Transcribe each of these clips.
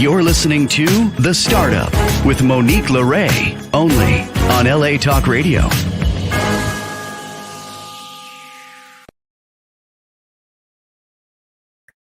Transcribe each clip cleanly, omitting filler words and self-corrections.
You're listening to The Startup with Monique Lore, only on LA Talk Radio.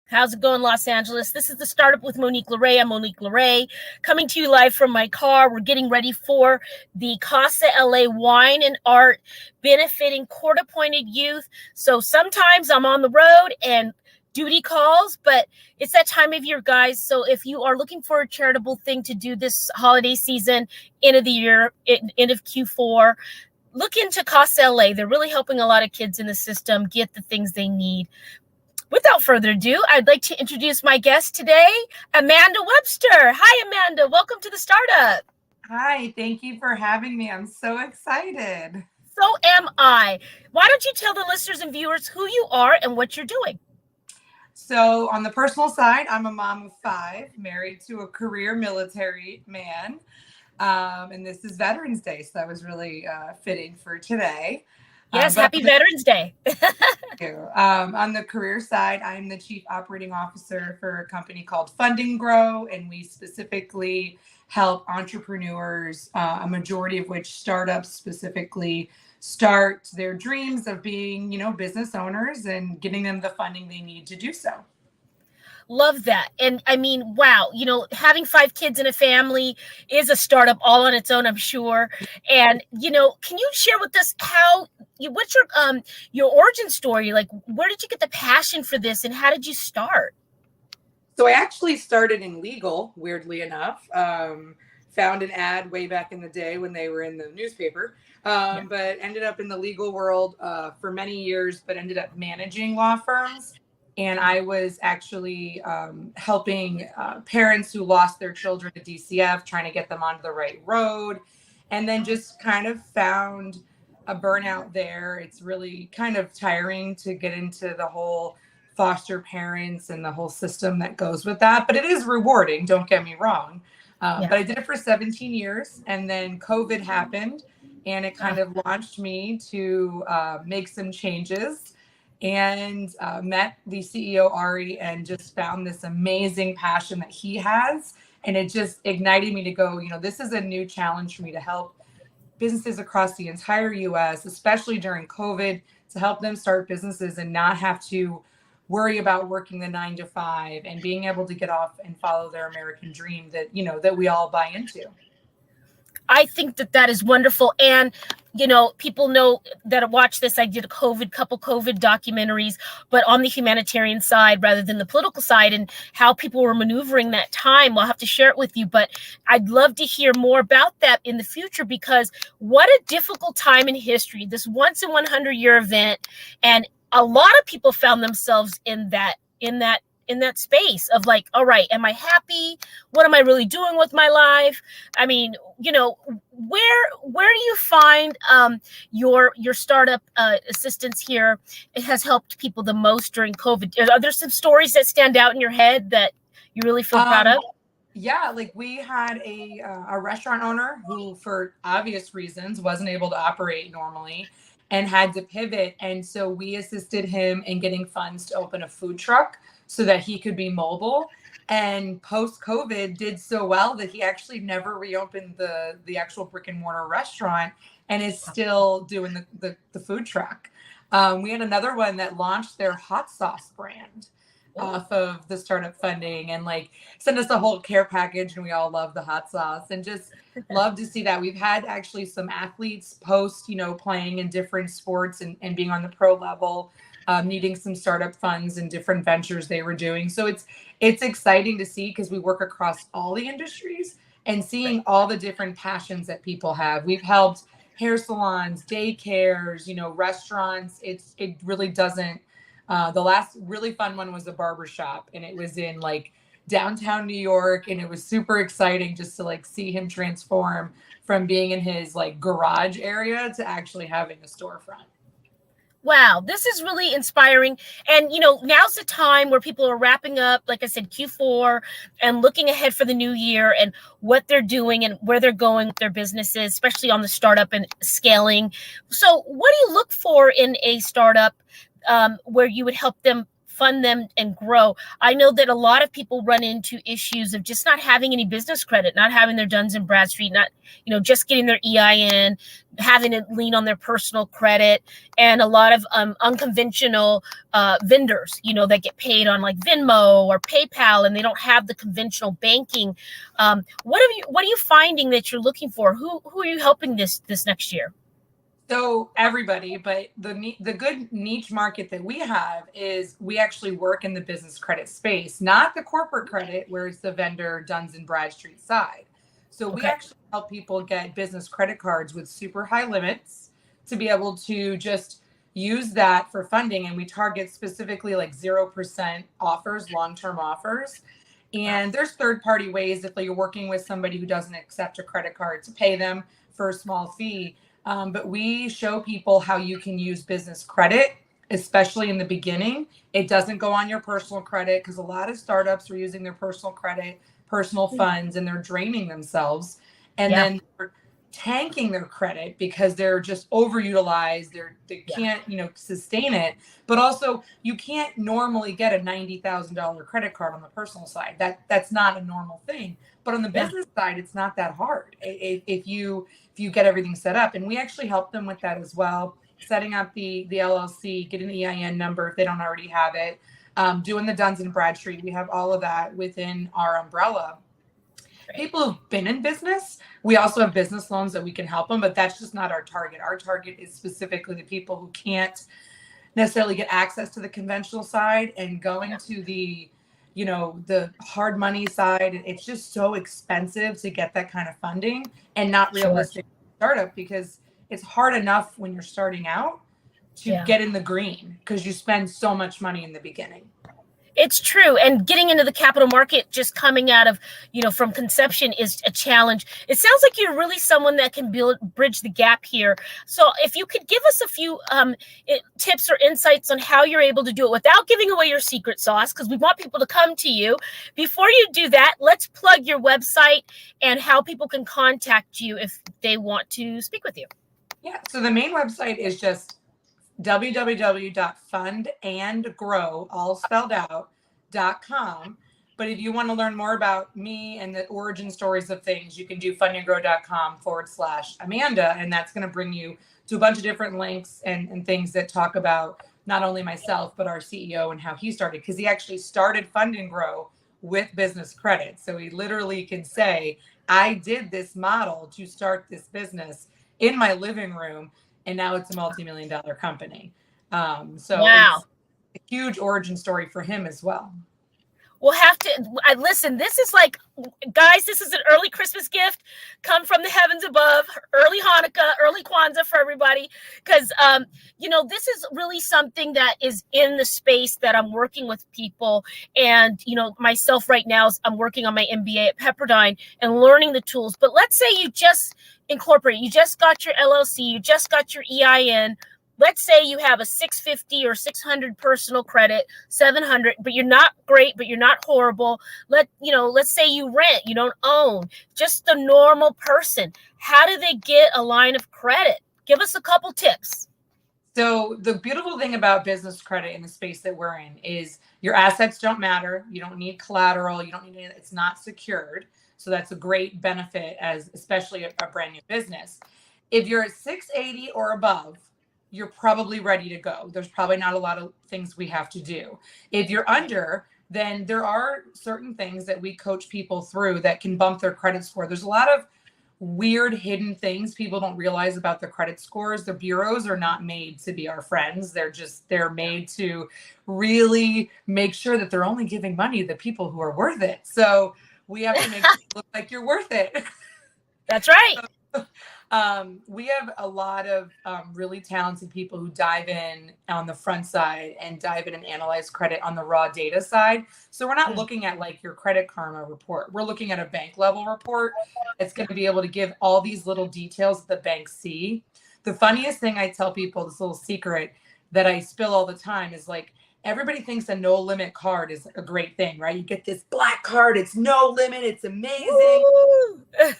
How's it going, Los Angeles? This is The Startup with Monique Lore. I'm Monique Lore, coming to you live from my car. We're getting ready for the Casa LA Wine and Art benefiting court-appointed youth. So sometimes I'm on the road and duty calls, but it's that time of year, guys. So if you are looking for a charitable thing to do this holiday season, end of the year, end of Q4, look into Casa LA. They're really helping a lot of kids in the system get the things they need. Without further ado, I'd like to introduce my guest today, Amanda Webster. Hi, Amanda. Welcome to The Startup. Hi, thank you for having me. I'm so excited. So am I. Why don't you tell the listeners and viewers who you are and what you're doing? So on the personal side, I'm a mom of 5, married to a career military man. And this is Veterans Day, so that was really fitting for today. Yes, happy Veterans Day. Thank you. On the career side, I'm the chief operating officer for a company called Fund and Grow, and we specifically help entrepreneurs, a majority of which startups specifically, start their dreams of being, business owners and getting them the funding they need to do so. Love that. And I mean, wow, having 5 kids in a family is a startup all on its own, I'm sure. And, can you share with us what's your origin story? Like, where did you get the passion for this and how did you start? So I actually started in legal, weirdly enough. Found an ad way back in the day when they were in the newspaper, but ended up in the legal world for many years, but ended up managing law firms. And I was actually helping parents who lost their children to DCF, trying to get them onto the right road, and then just kind of found a burnout there. It's really kind of tiring to get into the whole foster parents and the whole system that goes with that. But it is rewarding, don't get me wrong. But I did it for 17 years, and then COVID happened, and it kind of launched me to make some changes. And met the CEO, Ari, and just found this amazing passion that he has. And it just ignited me to go, this is a new challenge for me to help businesses across the entire US, especially during COVID, to help them start businesses and not have to worry about working the 9 to 5 and being able to get off and follow their American dream that, that we all buy into. I think that is wonderful. And, people know that watch this. I did couple COVID documentaries, but on the humanitarian side rather than the political side and how people were maneuvering that time. We'll have to share it with you, but I'd love to hear more about that in the future, because what a difficult time in history, this once in 100-year event. And a lot of people found themselves in that space of like, all right, am I happy? What am I really doing with my life? I mean, where do you find your startup assistance here? It has helped people the most during COVID. Are there some stories that stand out in your head that you really feel proud of? Yeah, like we had a restaurant owner who, for obvious reasons, wasn't able to operate normally and had to pivot. And so we assisted him in getting funds to open a food truck so that he could be mobile. And post-COVID did so well that he actually never reopened the actual brick and mortar restaurant and is still doing the food truck. We had another one that launched their hot sauce brand off of the startup funding and sent us a whole care package, and we all love the hot sauce and just love to see that. We've had actually some athletes post, playing in different sports and being on the pro level, needing some startup funds and different ventures they were doing. So it's exciting to see, because we work across all the industries and seeing all the different passions that people have. We've helped hair salons, daycares, restaurants. It really doesn't. The last really fun one was a barbershop, and it was in downtown New York, and it was super exciting just to see him transform from being in his garage area to actually having a storefront. Wow, this is really inspiring. And, now's the time where people are wrapping up, like I said, Q4 and looking ahead for the new year and what they're doing and where they're going with their businesses, especially on the startup and scaling. So what do you look for in a startup where you would help them fund them and grow. I know that a lot of people run into issues of just not having any business credit, not having their Duns and Bradstreet, not, just getting their EIN, having it lean on their personal credit, and a lot of unconventional vendors, that get paid on like Venmo or PayPal, and they don't have the conventional banking. What are you finding that you're looking for? Who are you helping this next year? So everybody, but the good niche market that we have is we actually work in the business credit space, not the corporate credit where it's the vendor Duns and Bradstreet side. So we actually help people get business credit cards with super high limits to be able to just use that for funding. And we target specifically like 0% offers, long-term offers. And there's third-party ways if you're working with somebody who doesn't accept a credit card to pay them for a small fee. But we show people how you can use business credit, especially in the beginning. It doesn't go on your personal credit because a lot of startups are using their personal credit, personal funds, and they're draining themselves. And then they're tanking their credit because they're just overutilized. They can't, sustain it. But also, you can't normally get a $90,000 credit card on the personal side. That's not a normal thing. But on the business side, it's not that hard if you get everything set up. And we actually help them with that as well. Setting up the LLC, get an EIN number if they don't already have it, doing the Duns and Bradstreet. We have all of that within our umbrella. People who've been in business, we also have business loans that we can help them, but that's just not our target. Our target is specifically the people who can't necessarily get access to the conventional side and going to the hard money side. It's just so expensive to get that kind of funding and not realistic startup, because it's hard enough when you're starting out to get in the green because you spend so much money in the beginning. It's true. And getting into the capital market, just coming out of, from conception is a challenge. It sounds like you're really someone that can bridge the gap here. So if you could give us a few tips or insights on how you're able to do it without giving away your secret sauce, because we want people to come to you. Before you do that, let's plug your website and how people can contact you if they want to speak with you. Yeah. So the main website is just www.fundandgrow, all spelled out, .com. But if you want to learn more about me and the origin stories of things, you can do fundandgrow.com/Amanda, and that's going to bring you to a bunch of different links and things that talk about not only myself, but our CEO and how he started, because he actually started Fund and Grow with business credit. So he literally can say, I did this model to start this business in my living room, and now it's a multi-million-dollar company. So it's a huge origin story for him as well. We'll have to listen. This is like, guys, this is an early Christmas gift come from the heavens above, early Hanukkah, early Kwanzaa for everybody. Because, this is really something that is in the space that I'm working with people. And, myself right now, I'm working on my MBA at Pepperdine and learning the tools. But let's say you just incorporate, you just got your LLC, you just got your EIN. Let's say you have a 650 or 600 personal credit, 700, but you're not great, but you're not horrible. Let's say you rent, you don't own, just the normal person. How do they get a line of credit? Give us a couple tips. So the beautiful thing about business credit in the space that we're in is your assets don't matter. You don't need collateral. You don't need anything. It's not secured. So that's a great benefit, especially a brand new business. If you're at 680 or above, you're probably ready to go. There's probably not a lot of things we have to do. If you're under, then there are certain things that we coach people through that can bump their credit score. There's a lot of weird hidden things people don't realize about their credit scores. The bureaus are not made to be our friends. They're made to really make sure that they're only giving money to the people who are worth it. So we have to make it look like you're worth it. That's right. We have a lot of really talented people who dive in on the front side and dive in and analyze credit on the raw data side. So we're not looking at like your Credit Karma report. We're looking at a bank level report that's going to be able to give all these little details that the banks see. The funniest thing I tell people, this little secret that I spill all the time, is like, everybody thinks a no limit card is a great thing, right? You get this black card, it's no limit, it's amazing.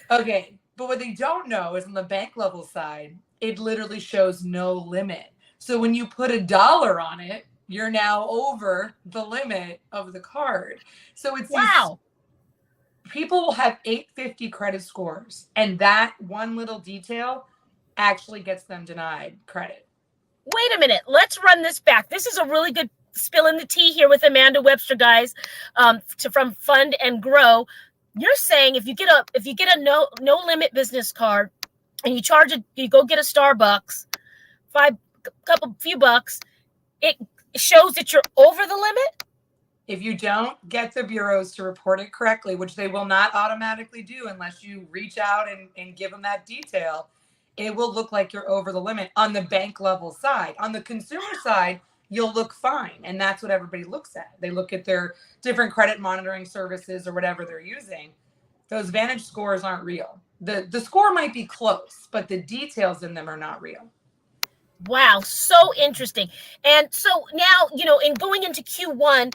Okay. But what they don't know is on the bank level side, it literally shows no limit. So when you put $1 on it, you're now over the limit of the card. So it's Wow. people will have 850 credit scores, and that one little detail actually gets them denied credit. Wait a minute. Let's run this back. This is a really good spilling the tea here with Amanda Webster, guys, from Fund and Grow. You're saying if you get a no limit business card and you go get a Starbucks, few bucks, it shows that you're over the limit. If you don't get the bureaus to report it correctly, which they will not automatically do unless you reach out and give them that detail, it will look like you're over the limit on the bank level side. On the consumer side, you'll look fine. And that's what everybody looks at. They look at their different credit monitoring services or whatever they're using. Those Vantage scores aren't real. The score might be close, but the details in them are not real. Wow, so interesting. And so now, in going into Q1,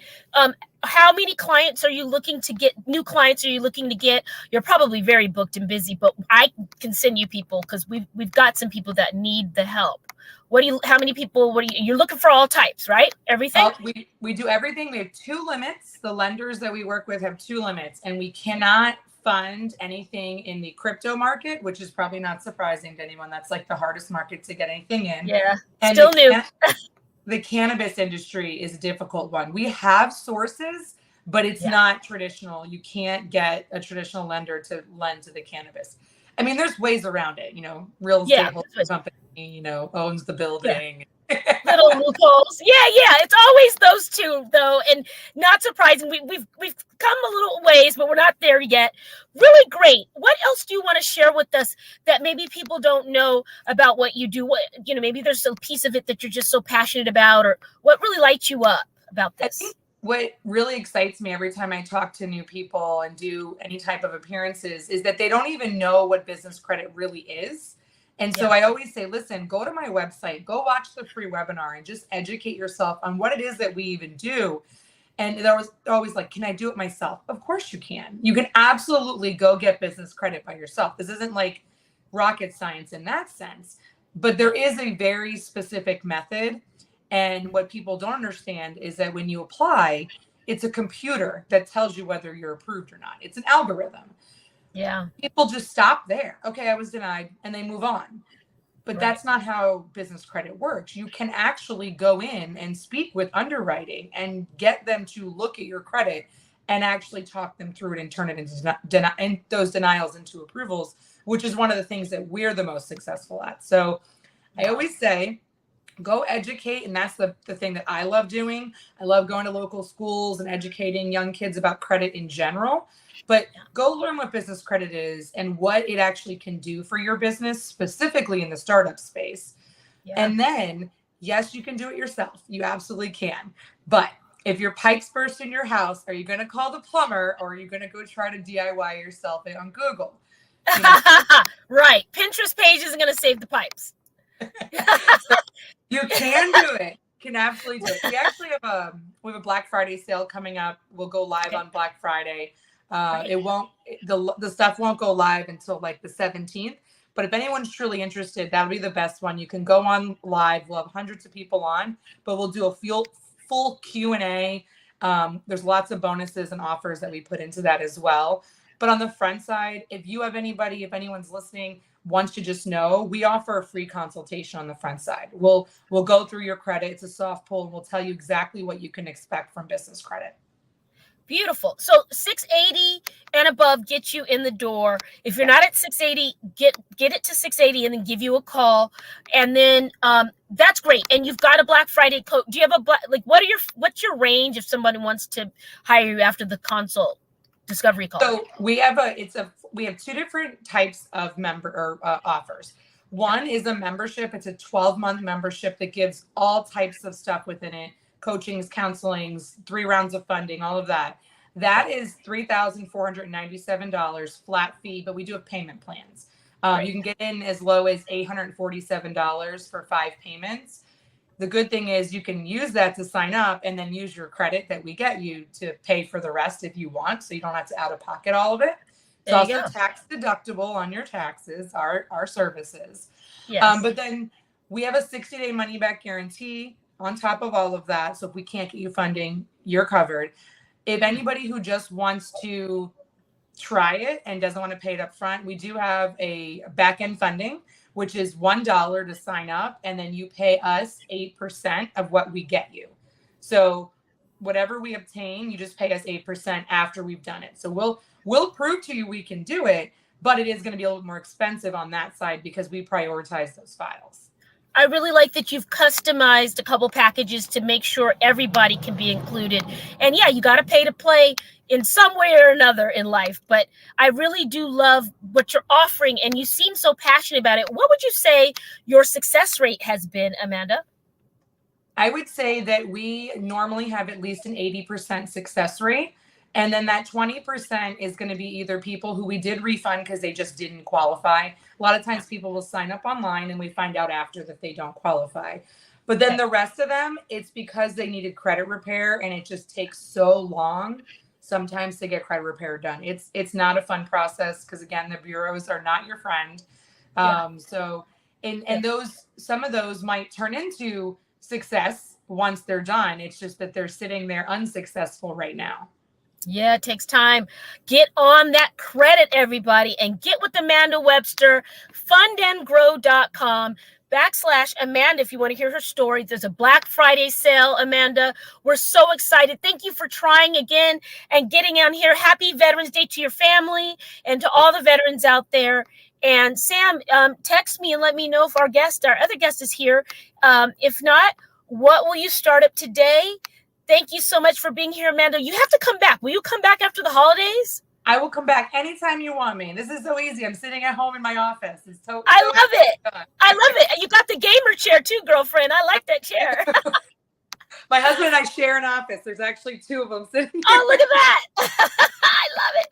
how many clients are you looking to get? New clients are you looking to get? You're probably very booked and busy, but I can send you people because we've got some people that need the help. How many people, you're looking for all types, right? Everything? We do everything. We have 2 limits. The lenders that we work with have 2 limits, and we cannot fund anything in the crypto market, which is probably not surprising to anyone. That's like the hardest market to get anything in. Yeah, and still new. The cannabis industry is a difficult one. We have sources, but it's not traditional. You can't get a traditional lender to lend to the cannabis. I mean, there's ways around it. Real estate company, owns the building. Little loopholes. Yeah. It's always those two, though, and not surprising. We've come a little ways, but we're not there yet. Really great. What else do you want to share with us that maybe people don't know about what you do? Maybe there's a piece of it that you're just so passionate about, or what really lights you up about this? I think what really excites me every time I talk to new people and do any type of appearances is that they don't even know what business credit really is. And so I always say, listen, go to my website, go watch the free webinar and just educate yourself on what it is that we even do. And they're always like, can I do it myself? Of course you can. You can absolutely go get business credit by yourself. This isn't like rocket science in that sense, but there is a very specific method. And what people don't understand is that when you apply, it's a computer that tells you whether you're approved or not. It's an algorithm. Yeah. People just stop there. Okay, I was denied, and they move on. But that's not how business credit works. You can actually go in and speak with underwriting and get them to look at your credit and actually talk them through it and turn it into those denials into approvals, which is one of the things that we're the most successful at. So I always say, go educate. And that's the thing that I love doing. I love going to local schools and educating young kids about credit in general. But go learn what business credit is and what it actually can do for your business, specifically in the startup space. Yeah. And then, yes, you can do it yourself. You absolutely can. But if your pipes burst in your house, are you going to call the plumber, or are you going to go try to DIY yourself on Google? Right. Pinterest page isn't going to save the pipes. So you can do it. Can absolutely do it. We actually have a Black Friday sale coming up. We'll go live on Black Friday. The stuff won't go live until like the 17th, but if anyone's truly interested, that'll be the best one. You can go on live. We'll have hundreds of people on, but we'll do a full Q&A. There's lots of bonuses and offers that we put into that as well. But on the front side, if anyone's listening, wants to just know, we offer a free consultation on the front side. We'll go through your credit. It's a soft pull, and we'll tell you exactly what you can expect from business credit. Beautiful. So 680 and above gets you in the door. If you're not at 680, get it to 680 and then give you a call. And then that's great. And you've got a Black Friday code. Do you have what's your range if somebody wants to hire you after the consult discovery call? So we have 2 different types of member offers. One is a membership. It's a 12-month membership that gives all types of stuff within it. Coachings, counselings, 3 rounds of funding, all of that. That is $3,497 flat fee, but we do have payment plans. You can get in as low as $847 for 5 payments. The good thing is you can use that to sign up and then use your credit that we get you to pay for the rest if you want, so you don't have to out of pocket all of it. It's also tax deductible on your taxes, our services. Yes. But then we have a 60-day money back guarantee. on top of all of that, so if we can't get you funding, you're covered. If anybody who just wants to try it and doesn't want to pay it up front, we do have a back-end funding, which is $1 to sign up, and then you pay us 8% of what we get you. So whatever we obtain, you just pay us 8% after we've done it. So we'll prove to you we can do it, but it is going to be a little more expensive on that side because we prioritize those files. I really like that you've customized a couple packages to make sure everybody can be included. And yeah, you got to pay to play in some way or another in life. But I really do love what you're offering, and you seem so passionate about it. What would you say your success rate has been, Amanda? I would say that we normally have at least an 80% success rate. And then that 20% is going to be either people who we did refund because they just didn't qualify. A lot of times people will sign up online and we find out after that they don't qualify. But then the rest of them, it's because they needed credit repair and it just takes so long sometimes to get credit repair done. It's not a fun process because, again, the bureaus are not your friend. Some of those might turn into success once they're done. It's just that they're sitting there unsuccessful right now. Yeah, it takes time. Get on that credit, everybody, and get with Amanda Webster, fundandgrow.com/Amanda if you want to hear her story. There's a Black Friday sale, Amanda. We're so excited. Thank you for trying again and getting on here. Happy Veterans Day to your family and to all the veterans out there. And Sam, text me and let me know if our other guest is here. If not, what will you start up today? Thank you so much for being here, Amanda. You have to come back. Will you come back after the holidays? I will come back anytime you want me. This is so easy. I'm sitting at home in my office. I love it. I love it. You got the gamer chair too, girlfriend. I like that chair. My husband and I share an office. There's actually two of them sitting here. Oh, look at that. I love it.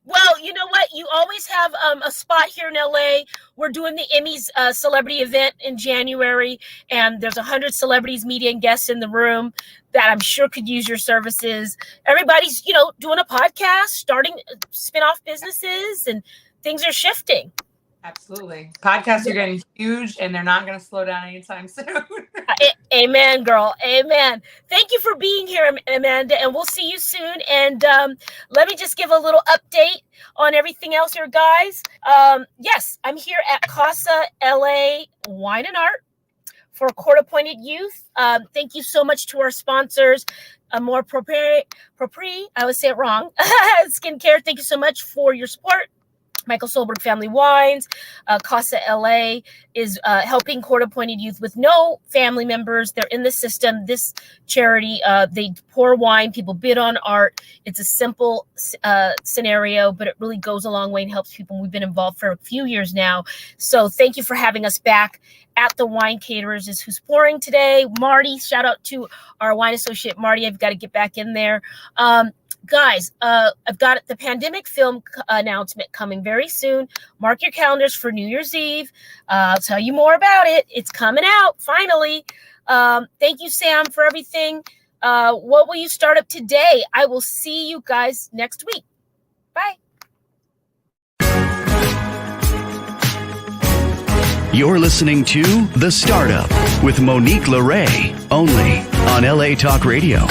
Well, you know what? You always have a spot here in LA. We're doing the Emmys celebrity event in January, and there's 100 celebrities, media, and guests in the room that I'm sure could use your services. Everybody's, doing a podcast, starting spin-off businesses, and things are shifting. Absolutely. Podcasts are getting huge, and they're not going to slow down anytime soon. Amen, girl. Amen. Thank you for being here, Amanda, and we'll see you soon. And let me just give a little update on everything else here, guys. Yes, I'm here at Casa LA Wine and Art for Court-Appointed Youth. Thank you so much to our sponsors. More Propre, I always say it wrong, Skincare. Thank you so much for your support. Michael Solberg Family Wines. Casa LA is helping court-appointed youth with no family members. They're in the system. This charity, they pour wine. People bid on art. It's a simple scenario, but it really goes a long way and helps people. We've been involved for a few years now. So thank you for having us back at the Wine Caterers is who's pouring today. Marty, shout out to our wine associate, Marty. I've got to get back in there. Guys, I've got the pandemic film announcement coming very soon. Mark your calendars for New Year's Eve. I'll tell you more about it. It's coming out, finally. Thank you, Sam, for everything. What will you start up today? I will see you guys next week. Bye. You're listening to The Startup with Monique Lore, only on LA Talk Radio.